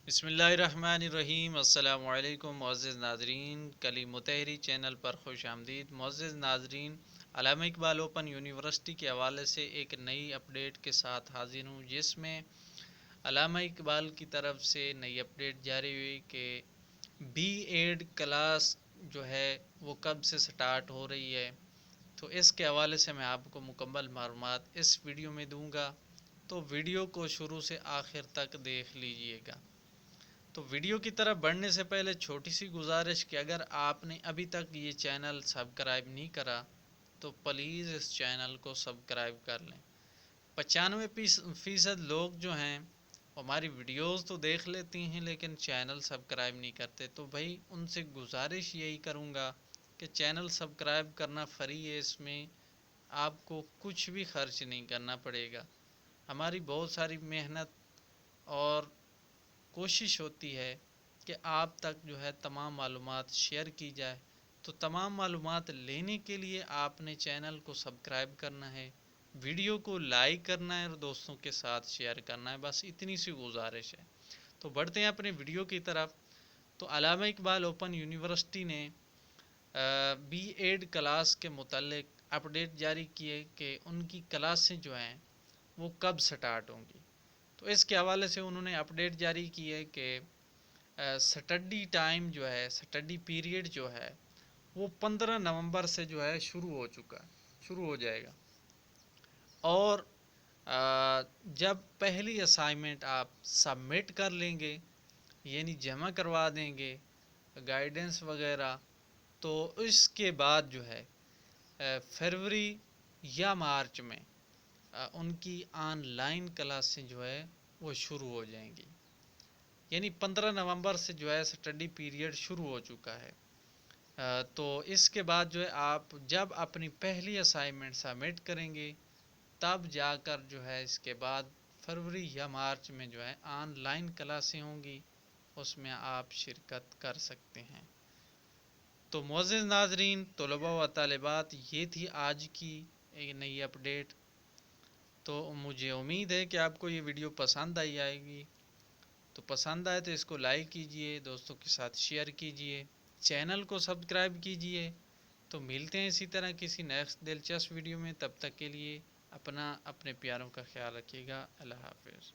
بسم اللہ الرحمن الرحیم۔ السلام علیکم معزز ناظرین، کلی متحری چینل پر خوش آمدید۔ معزز ناظرین، علامہ اقبال اوپن یونیورسٹی کے حوالے سے ایک نئی اپڈیٹ کے ساتھ حاضر ہوں، جس میں علامہ اقبال کی طرف سے نئی اپڈیٹ جاری ہوئی کہ بی ایڈ کلاس جو ہے وہ کب سے سٹارٹ ہو رہی ہے۔ تو اس کے حوالے سے میں آپ کو مکمل معلومات اس ویڈیو میں دوں گا، تو ویڈیو کو شروع سے آخر تک دیکھ لیجئے گا۔ تو ویڈیو کی طرف بڑھنے سے پہلے چھوٹی سی گزارش کہ اگر آپ نے ابھی تک یہ چینل سبسکرائب نہیں کرا تو پلیز اس چینل کو سبسکرائب کر لیں۔ 95% لوگ جو ہیں ہماری ویڈیوز تو دیکھ لیتی ہیں لیکن چینل سبسکرائب نہیں کرتے، تو بھائی ان سے گزارش یہی کروں گا کہ چینل سبسکرائب کرنا فری ہے، اس میں آپ کو کچھ بھی خرچ نہیں کرنا پڑے گا۔ ہماری بہت ساری محنت اور کوشش ہوتی ہے کہ آپ تک جو ہے تمام معلومات شیئر کی جائے، تو تمام معلومات لینے کے لیے آپ نے چینل کو سبسکرائب کرنا ہے، ویڈیو کو لائک کرنا ہے اور دوستوں کے ساتھ شیئر کرنا ہے، بس اتنی سی گزارش ہے۔ تو بڑھتے ہیں اپنے ویڈیو کی طرف۔ تو علامہ اقبال اوپن یونیورسٹی نے بی ایڈ کلاس کے متعلق اپڈیٹ جاری کیے کہ ان کی کلاسیں جو ہیں وہ کب سٹارٹ ہوں گی۔ تو اس کے حوالے سے انہوں نے اپڈیٹ جاری کی ہے کہ سٹڈی ٹائم جو ہے، سٹڈی پیریڈ جو ہے وہ 15 نومبر سے جو ہے شروع ہو جائے گا، اور جب پہلی اسائنمنٹ آپ سبمٹ کر لیں گے، یعنی جمع کروا دیں گے گائیڈنس وغیرہ، تو اس کے بعد جو ہے فروری یا مارچ میں ان کی آن لائن کلاسیں جو ہے وہ شروع ہو جائیں گی، یعنی 15 نومبر سے جو ہے سٹڈی پیریڈ شروع ہو چکا ہے۔ تو اس کے بعد جو ہے آپ جب اپنی پہلی اسائنمنٹ سبمٹ کریں گے تب جا کر جو ہے اس کے بعد فروری یا مارچ میں جو ہے آن لائن کلاسیں ہوں گی، اس میں آپ شرکت کر سکتے ہیں۔ تو معزز ناظرین، طلباء و طالبات، یہ تھی آج کی ایک نئی اپڈیٹ۔ تو مجھے امید ہے کہ آپ کو یہ ویڈیو پسند آئے گی، تو پسند آئے تو اس کو لائک کیجئے، دوستوں کے ساتھ شیئر کیجئے، چینل کو سبسکرائب کیجئے۔ تو ملتے ہیں اسی طرح کسی نیکسٹ دلچسپ ویڈیو میں، تب تک کے لیے اپنے پیاروں کا خیال رکھیے گا۔ اللہ حافظ۔